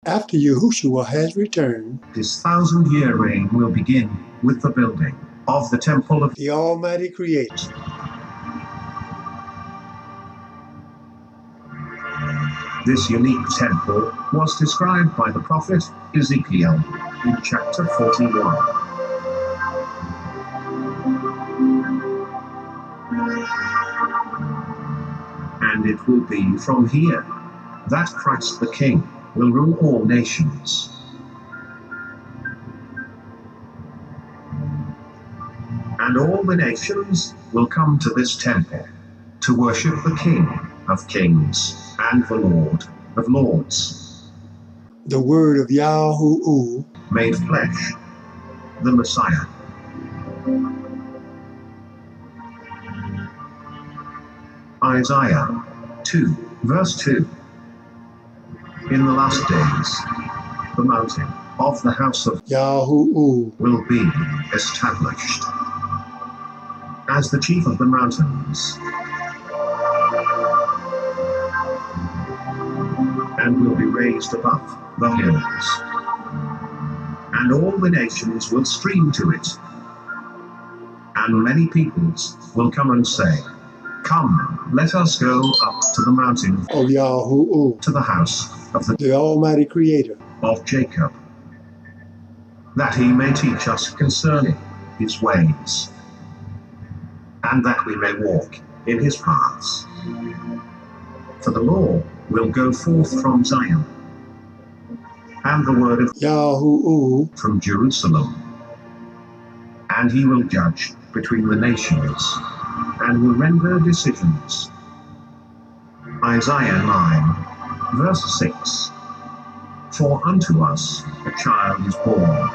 After Yahushua has returned, his 1,000-year reign will begin with the building of the temple of the Almighty Creator. This unique temple was described by the prophet Ezekiel in chapter 41. And it will be from here that Christ the King will rule all nations. And all the nations will come to this temple to worship the King of Kings and the Lord of Lords. The word of Yahuwah made flesh, the Messiah. Isaiah 2, verse 2. In the last days, the mountain of the house of Yahuwah will be established as the chief of the mountains, and will be raised above the hills, and all the nations will stream to it, and many peoples will come and say, "Come, let us go up to the mountain of Yahuwah, to the house of the Almighty Creator of Jacob, that he may teach us concerning his ways, and that we may walk in his paths. For the law will go forth from Zion, and the word of Yahuwah from Jerusalem, and he will judge between the nations, and will render decisions." Isaiah 9, verse 6. For unto us a child is born,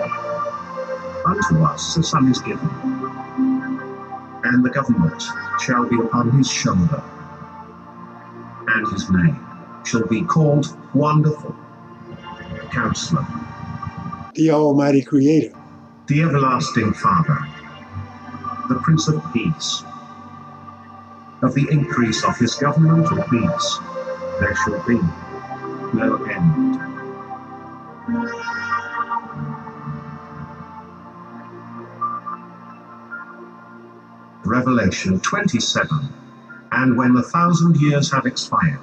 unto us a son is given, and the government shall be upon his shoulder, and his name shall be called Wonderful, Counselor, the Almighty Creator, the Everlasting Father, the Prince of Peace. Of the increase of his government and peace there shall be no end. Revelation 27. And when the 1,000 years have expired,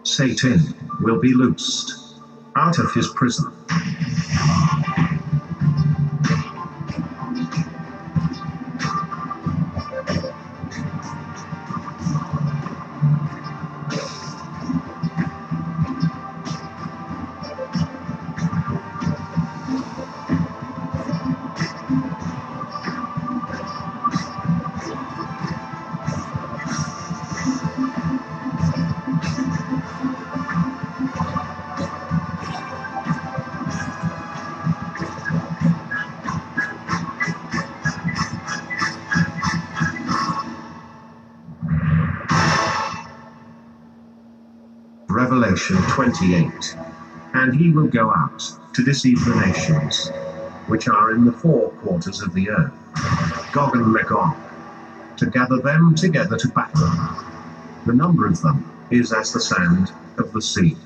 Satan will be loosed out of his prison. Revelation 28. And he will go out to deceive the nations, which are in the four quarters of the earth, Gog and Magog, to gather them together to battle. The number of them is as the sand of the sea.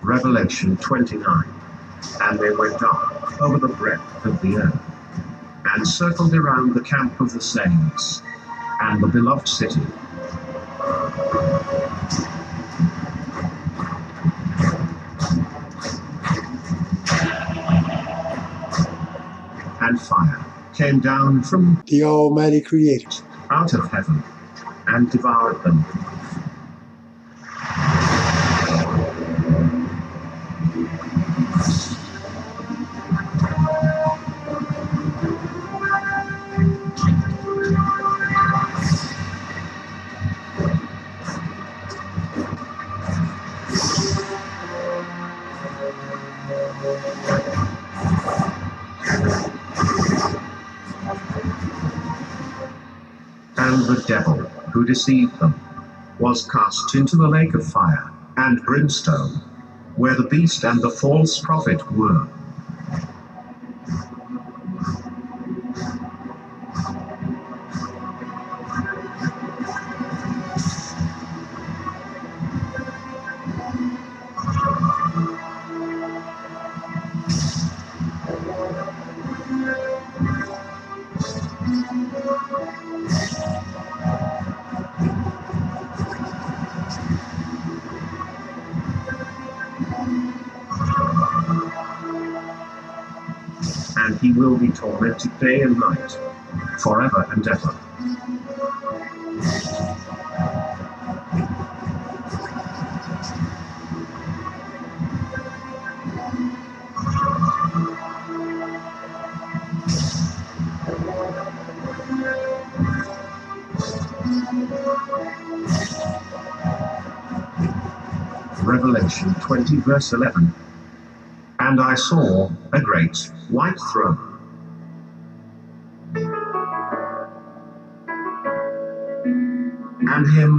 Revelation 29. And they went up over the breadth of the earth, and circled around the camp of the saints, and the beloved city. And fire came down from the Almighty Creator out of heaven, and devoured them. the devil, who deceived them, was cast into the lake of fire and brimstone, where the beast and the false prophet were. And he will be tormented day and night, forever and ever. Revelation 20 verse 11. And I saw a great white throne, and him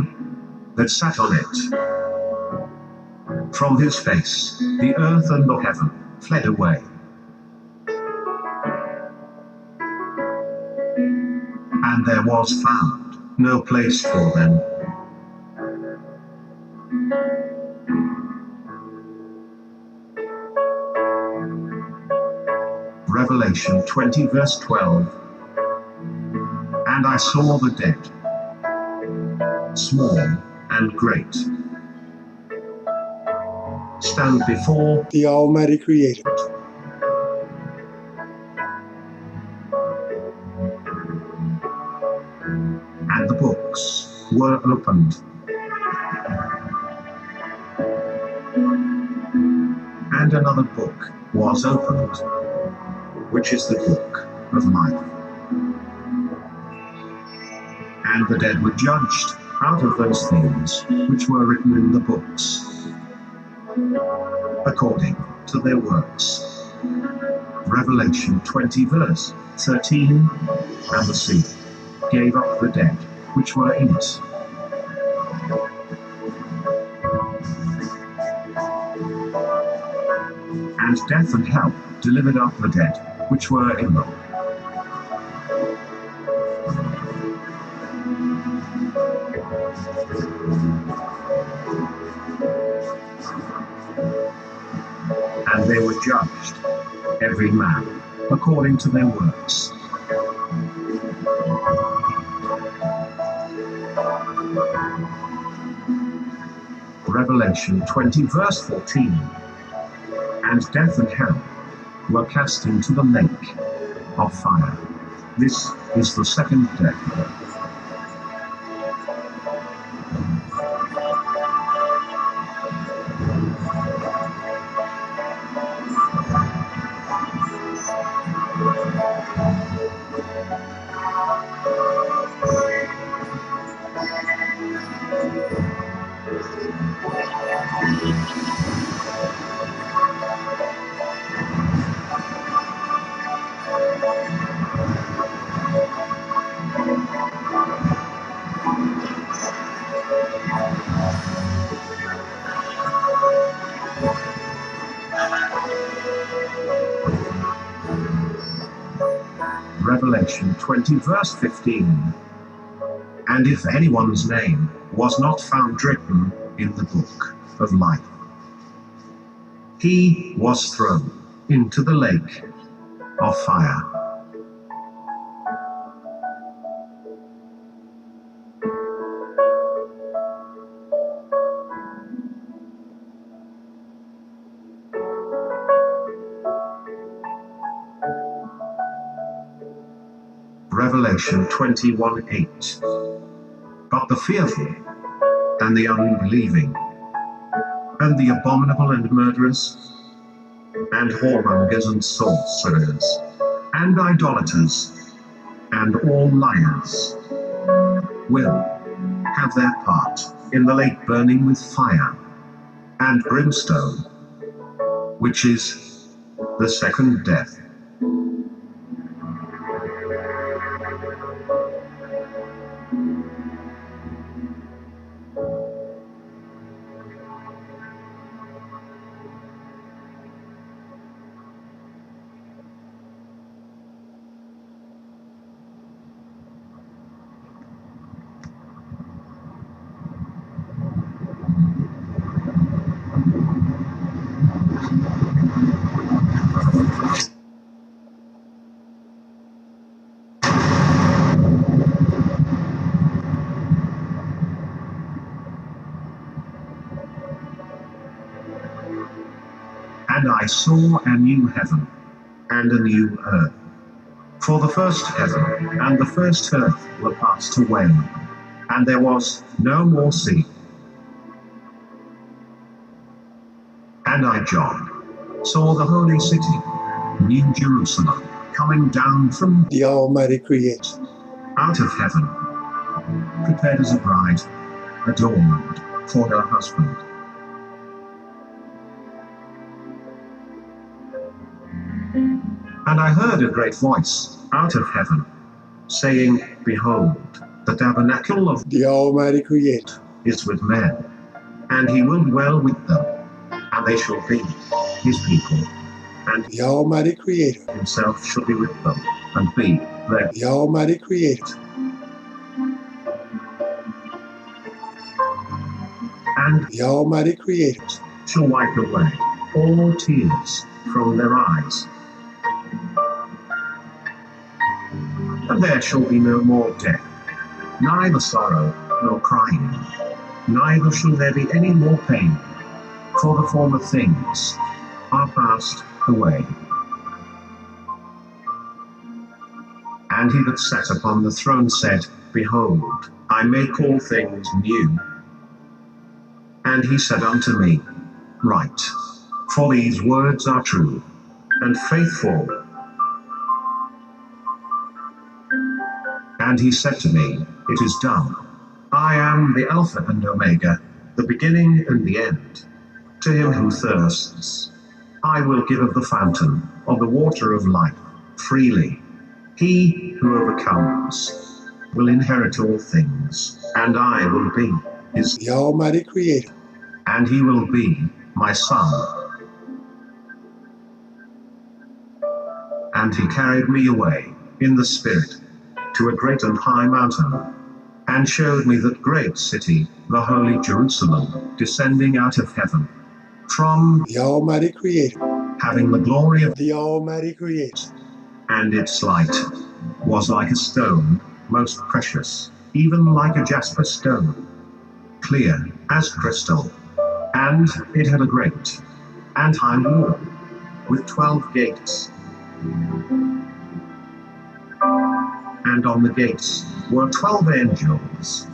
that sat on it. From his face the earth and the heaven fled away, and there was found no place for them. Revelation 20 verse 12. And I saw the dead, small and great, stand before the Almighty Creator. And the books were opened. And another book was opened, which is the book of life. And the dead were judged out of those things which were written in the books, according to their works. Revelation 20 verse 13. And the sea gave up the dead which were in it. And death and hell delivered up the dead which were in them. And they were judged, every man according to their works. Revelation 20 verse 14. And death and hell were cast into the lake of fire. This is the second death. Revelation 20 verse 15. And if anyone's name was not found written in the book of life, he was thrown into the lake of fire. Revelation 21:8. But the fearful, and the unbelieving, and the abominable and murderers, and whoremongers and sorcerers, and idolaters, and all liars, will have their part in the lake burning with fire and brimstone, which is the second death. And I saw a new heaven and a new earth. For the first heaven and the first earth were passed away, and there was no more sea. And I, John, saw the holy city, New Jerusalem, coming down from the Almighty Creator, out of heaven, prepared as a bride, adorned for her husband. And I heard a great voice out of heaven, saying, Behold, the tabernacle of the Almighty Creator is with men, and he will dwell with them, and they shall be his people, and the Almighty Creator himself shall be with them, and be their the Almighty Creator and the Almighty Creator shall wipe away all tears from their eyes. And there shall be no more death, neither sorrow nor crying, neither shall there be any more pain, for the former things are passed away. And he that sat upon the throne said, Behold, I make all things new. And he said unto me, Write, for these words are true and faithful. And he said to me, It is done. I am the Alpha and Omega, the beginning and the end. To him who thirsts, I will give of the fountain of the water of life freely. He who overcomes will inherit all things, and I will be his, the Almighty Creator and he will be my son. And he carried me away in the Spirit to a great and high mountain, and showed me that great city, the holy Jerusalem, descending out of heaven, from the Almighty Creator having the glory of, the Almighty Creator and its light was like a stone, most precious, even like a jasper stone, clear as crystal. And it had a great and high wall, with 12 gates. And on the gates were 12 angels.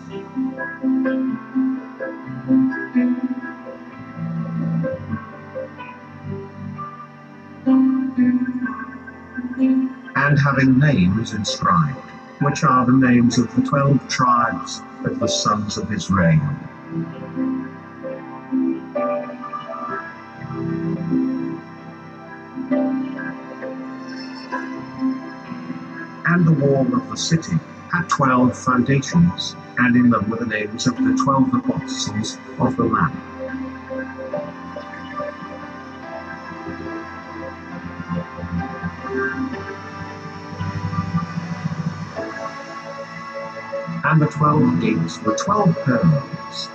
And having names inscribed, which are the names of the 12 tribes of the sons of Israel. And the wall of the city had 12 foundations, and in them were the names of the 12 apostles of the Lamb. And the 12 gates were 12 pearls,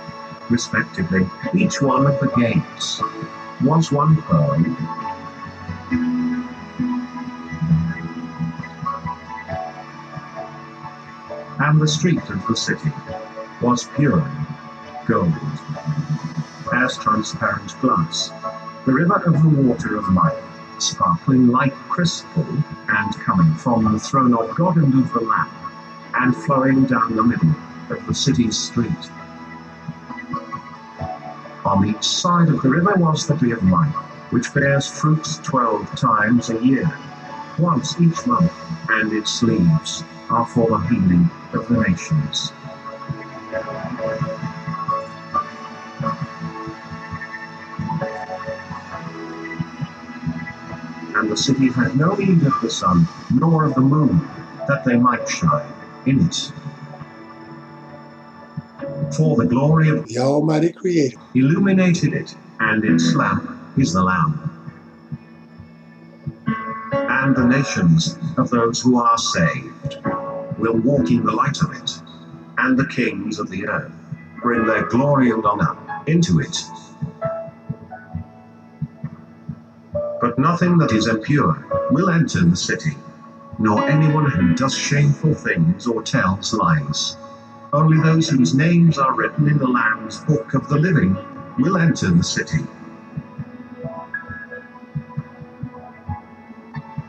respectively. Each one of the gates was one pearl. And the street of the city was pure gold, as transparent glass, the river of the water of life, sparkling like crystal, and coming from the throne of God and of the Lamb, and flowing down the middle of the city's street. On each side of the river was the tree of life, which bears fruits 12 times a year, once each month, and its leaves are for the healing of the nations. And the city had no need of the sun, nor of the moon, that they might shine in it. For the glory of the Almighty Creator illuminated it, and its lamp is the Lamb. And the nations of those who are saved will walk in the light of it, and the kings of the earth bring their glory and honor into it. But nothing that is impure will enter the city, nor anyone who does shameful things or tells lies. Only those whose names are written in the Lamb's book of the living will enter the city.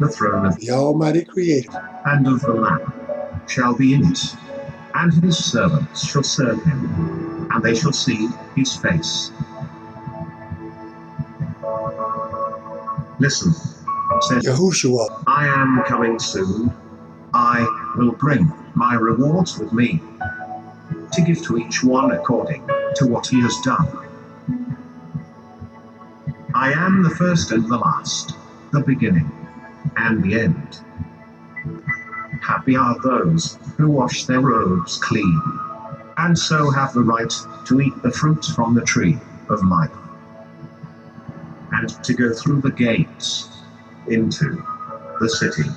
The throne of the Almighty Creator, and of the Lamb shall be in it, and his servants shall serve him, and they shall see his face. Listen, says Yahushua, I am coming soon. I will bring my rewards with me, to give to each one according to what he has done. I am the first and the last, the beginning and the end. Happy are those who wash their robes clean, and so have the right to eat the fruit from the tree of life, and to go through the gates into the city.